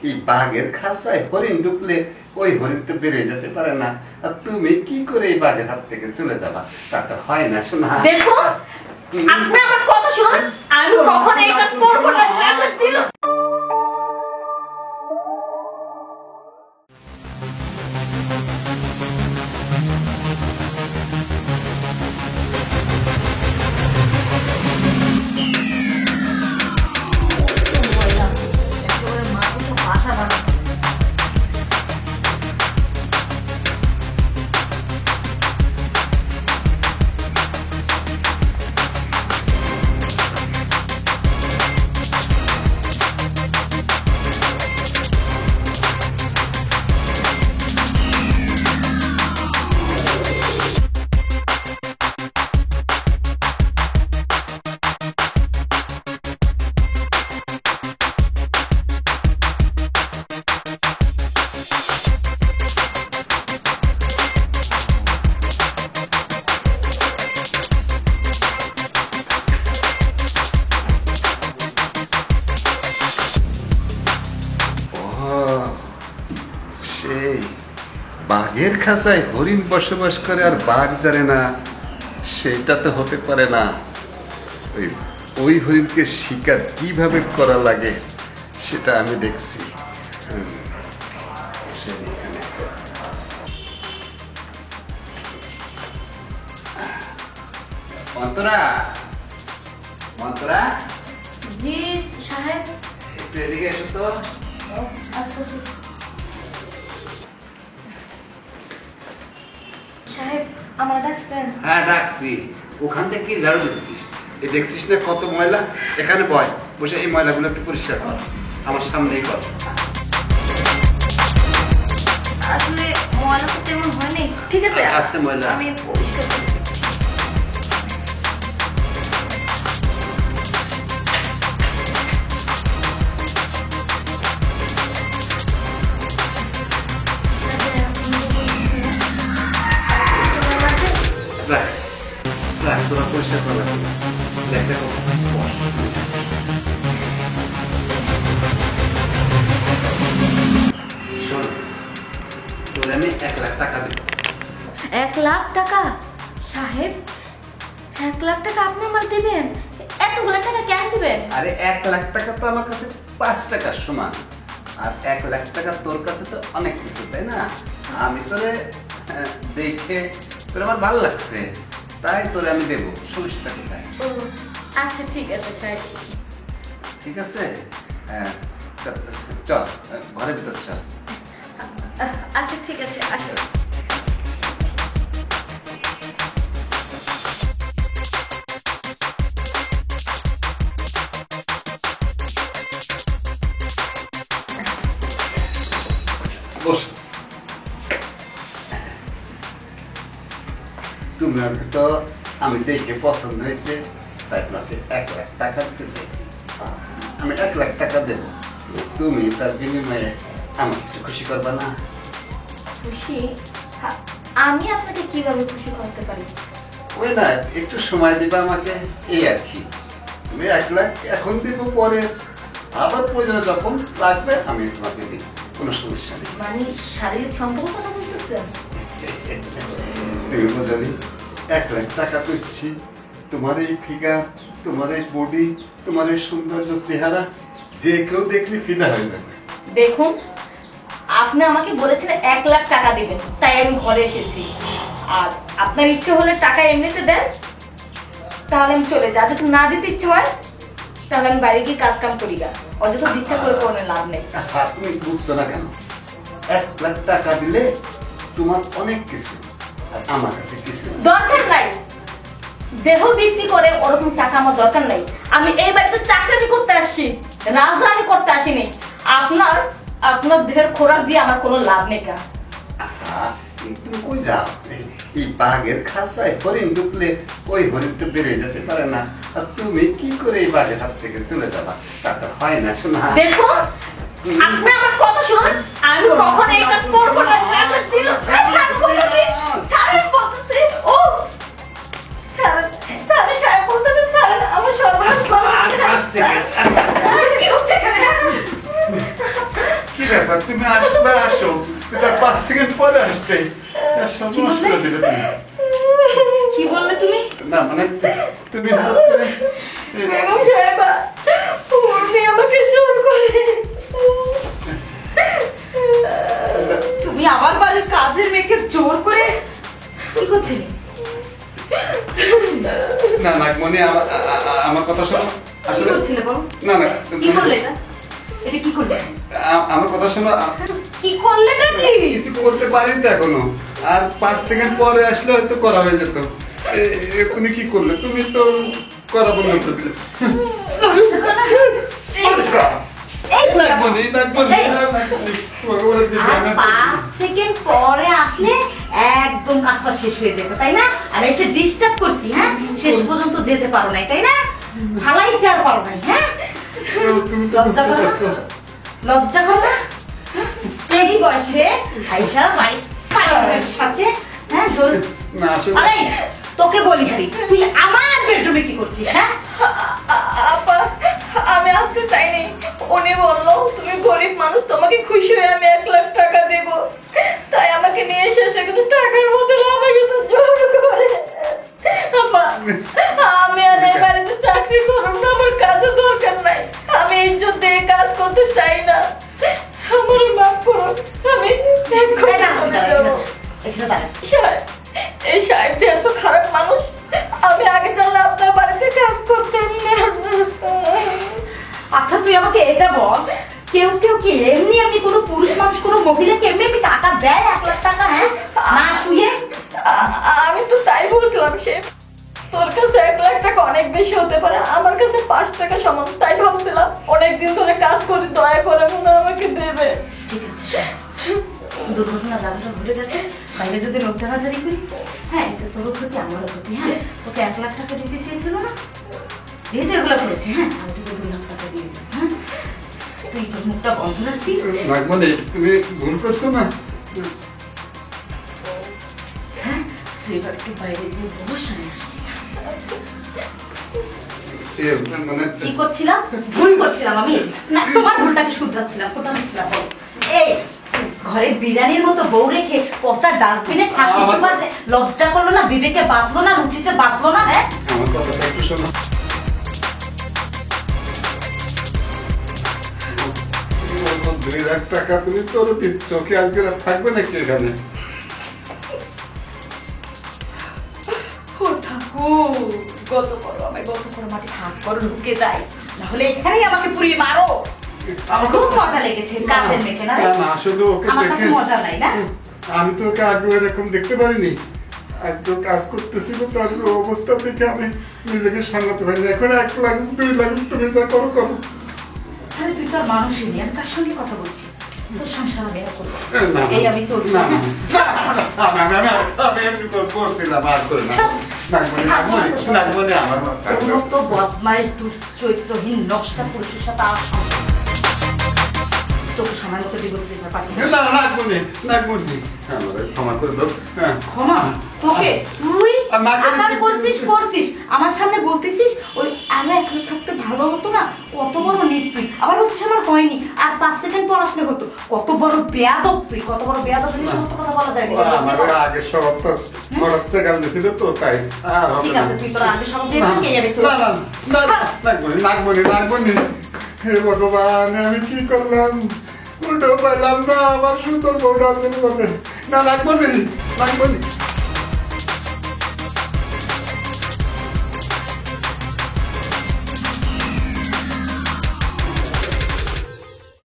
এই বাঘের খাঁচায় হরিণ ঢুকলে ওই হরিণ তো বেরিয়ে যেতে পারে না, আর তুমি কি করে এই বাঘের হাত থেকে চলে যাবা? তা তো হয় না শোনা। দেখো আপনি আমার কথা শুনুন, আমি কখনো এই কাজ করব না। বাঘের খাঁচায় হরিণ বসবাস করে আর বাঘ জানে না, সেটা তো হতে পারে না। ওই হরিণকে শিকার কিভাবে করা লাগে সেটা আমি দেখছি। মন্তরা, মন্তরা। জি সাহেব। একটু এদিকে এসো তো। সাহেব আমার ডাকছেন? হ্যাঁ ডাকছি। ওখান থেকে কি ঝাড়ু দিচ্ছিস? এই দেখছিস না কত ময়লা? এখানে বসে এই ময়লাগুলো একটু পরিষ্কার কর, আমার সামনেই কর। আসলে ময়লা তো তেমন হয়নি। ঠিক আছে আছে ময়লা, আমি পরিষ্কার করি। তোরা পরিষ্কার করা দেখে শোন, তোর আমি 1 লাখ টাকা দেব। 1 লাখ টাকা? সাহেব 1 লাখ টাকা আপনি আমার দিবেন? এতগুলো টাকা কেন দিবেন? আরে 1 লাখ টাকা তো আমার কাছে 5 টাকার সমান, আর 1 লাখ টাকা তোর কাছে তো অনেক কিছু, তাই না? আমি তোরে দেখে তোর আমার ভালো লাগছে, তাই তোরে আমি দেবো। সমস্যাটা কোথায়? আচ্ছা ঠিক আছে সাহেব। ঠিক আছে, চল ঘরের ভিতর চল। আচ্ছা ঠিক আছে আসো। বস। তুমি তো আমি দেখে পছন্দ হয়েছে, তাই আপনাকে 1 লাখ টাকা দিতে চাইছি। আমি 1 লাখ টাকা দেব, তুমি তার বিনিময়ে আমাকে একটু খুশি করবা না? খুশি? আমি আপনাকে কিভাবে খুশি করতে পারি? ওই না, একটু সময় দিবা আমাকে, এই আর কি। তুমি 1 লাখ এখন দিব, পরে আবার প্রয়োজনে যখন লাগবে আমি তোমাকে দিই, কোনো সমস্যা নেই। মানে শারীরিক সম্পর্ক কথা বলতেছেন? তুমি বোঝালি 1 লাখ টাকা দিচ্ছি, তোমার এই ফিগার, তোমার এই বডি, তোমার এই সৌন্দর্য চেহারা যে কেউ দেখলে ফিদা হয়ে যাবে। দেখুন আপনি আমাকে বলেছেন 1 লাখ টাকা দিবেন, তাই আমি ঘরে এসেছি। আর আপনার ইচ্ছে হলে টাকা এমনিতে দেন, তাহলে আমি চলে যাই। যদি না দিতে ইচ্ছে হয় তাহলে আমি বাইরে গিয়ে কাজ কাম করি গা, অযথা ডিস্টার্ব করে কোনো লাভ নেই। তুমি বুঝছো না কেন? 1 লাখ টাকা দিলে তোমার অনেক কিছু, আর আমার কাছে কিছু দরকার নাই। দেহ বিক্রি করে ওরকম টাকা আমার দরকার নাই। আমি এই বাড়িতে চাকরি করতে আসছি, রাজধানী করতে আসিনি। আপনার দেহের খোরাক দিয়ে আমার কোনো লাভ নেই। কা তুমি কই যাও? এই বাঘের খাঁচায় হরিণ ঢুকলে ওই হরিণ তো বেরিয়ে যেতে পারে না, আর তুমি কি করে এই বাঘের হাত থেকে চলে যাবা? তা তো হয় না শোনা। দেখো আপনি আমার কথা শুনুন, আমি কখনো এই কাজ করব না। আমার সর্বনাশ কি ব্যাপার তুমি আসবে আসো তার 5 সেকেন্ড পরে আসতে সর্বনাশ করে দিলে তুমি কি বললে তুমি? না মানে তুমি হঠাৎ করে বেগম সাহেবা, উনি আমাকে জোর করে। তুমি আমার বাড়ির কাজের মেয়েকে জোর করে কি করছিলে? না নাগমণি আমার কথা শোনো কি আসলে করছিলে বলো? না না কি করলে এটা? এটা কি করলে? আমার কথা শোনো কি করলে এটা কি? কিছু করতে পারি তো এখনো আর 5 সেকেন্ড পরে আসলে হয়তো করা হয়ে যেত তুমি কি করলে তুমি তো করা বন্ধ করে দিলে নাগমণি নাগমণি ভগবানের দিব্য আর 5 সেকেন্ড পরে আসলে একদম কাজটা শেষ হয়ে যাবে তাই না? আমি এসে ডিস্টার্ব করছি, হ্যাঁ? শেষ পর্যন্ত যেতে পারো নাই তাই না? ফালাইতে আর পারো নাই, হ্যাঁ? তুমি তো লজ্জা বুঝতে করো না? পারছো লজ্জা করো না? এই বয়সে আইসা বাড়ি কারের সাথে, হ্যাঁ? জোর না আসলে আরে তোকে বলি ভাই, তুই আমার বেডরুমে কি করছিস, হ্যাঁ? আপা, আমি আসতে চাইনি। উনি বললো তুমি গরিব মানুষ, তোমাকে খুশি হয়ে আমি 1 লাখ টাকা দেব, তাই আমাকে নিয়ে এসেছে, কিন্তু টাকার বদলে আমাকে তো জোর করে। আপা, আমি আর এই বাড়িতে চাকরি করব না, আমার কাজে দরকার নাই, আমি ইজ্জত দিয়ে কাজ করতে চাই না, আমার মাফ করুন। আমি এই দাঁড়া, এখানে দাঁড়া। সাহেব, এই সাহেব যে এত খারাপ মানুষ, আমি আগে জানলে আপনার বাড়িতে কাজ করতাম না। আচ্ছা তুই আমাকে এটা বল, কেউ কেউ কি এমনি কোনো পুরুষ মানুষ কোনো মহিলাকে এমনি টাকা দেয় 1 লাখ টাকা, হ্যাঁ? না শুয়ে? আমি তো তাই বলছিলাম, সে তোর কাছে 1 লাখ টাকা অনেক বেশি হতে পারে, আমার কাছে 5 টাকা সমান, তাই ভাবছিলাম অনেকদিন ধরে কাজ করি, দয়া করে মনে হয় আমাকে দেবে। ঠিক আছে শোন, দুর্ঘটনা জানাটা ঘটে গেছে, বাইরে যদি লোক জানাজারি করি, হ্যাঁ এতে তোরও ক্ষতি আমারও ক্ষতি, হ্যাঁ? তোকে 1 লাখ টাকা দিতে চেয়েছিল না, দিয়ে তো এগুলো করেছে, হ্যাঁ? আমি তোকে 2 লাখ টাকা দিয়ে দেবো, হ্যাঁ? তুই তোর মুখটা বন্ধ রাখবি। নাগমণি তুমি ভুল করছো না হ্যাঁ, তুই এবার একটু বাইরে দিয়ে বস, আমি আসছি, যা। মানে কি করছিলাম? ভুল করছিলাম আমি, না তোমার ভুলটাকে শুধরাচ্ছিলাম, কোনটা হচ্ছিলাম বল? এই ঘরে বিরিয়ানির মতো বউ রেখে পচা ডাস্টবিনে ঠাকুর তোমার লজ্জা করলো না, বিবেকে বাঁধলো না, রুচিতে বাঁধলো না, হ্যাঁ? আমার কথাটা একটু শোনো 2 লাখ টাকা তুমি তোর দিচ্ছ কি আজকে রাত থাকবে নাকি এখানে ও ঠাকুর, গত করো আমায়, গত করো, মাটি হাত করো, ঢুকে যাই, নাহলে এখানেই আমাকে পুড়িয়ে মারো। আমার খুব মজা লেগেছে কাজের মেয়েকে, না রে? না আসলে ওকে আমার কাছে দেখে মজা নাই, না? আমি তো ওকে আগে এরকম দেখতে পারিনি আজ তো কাজ করতেছিল তার অবস্থা দেখে আমি নিজেকে সামলাতে পারিনি এখন 1 লাখ 2 লাখ তুমি যা করো করো আরে তুই তো আর মানুষই নেই, আমি কার সঙ্গে কথা বলছি? তোর সংসার আমি আর করবো না, এই আমি চলছি, না, হ্যাঁ? আমি এমনি বলছিলাম আর করে না নাগমণি আমার কোনো তো বদমাইশ দুশ্চরিত্রহীন নষ্টা পুরুষের সাথে আর তোকে সময় মতো ডিভোর্স পেপার পাঠিয়ে দেব। না নাগমণি আমার ক্ষমা করে দাও হ্যাঁ ক্ষমা তোকে? তুই আর মাকে আকার করছিস আমার সামনে বলতেছিস ওই আমরা একলা থাকতে ভালো হতো না, কত বড় নিশ্চয়, আবার বলছিস আমার হয়নি, আর 5 সেকেন্ড পর আসলে হতো। কত বড় বেয়াদব তুই, কত বড় বেয়াদব, তুই সমস্ত কথা বলা যায় না। আমার আগে সব তো খরচে গাল দিছিল তো তাই আর হবে ঠিক না। আছে, তুই তোর আগে সব দিয়ে কে যাবে চল। নাগমণি হে ভগবান আমি কি করলাম উল্টো পাইলাম না আমার সুন্দর বউটা আছে না নাগমণি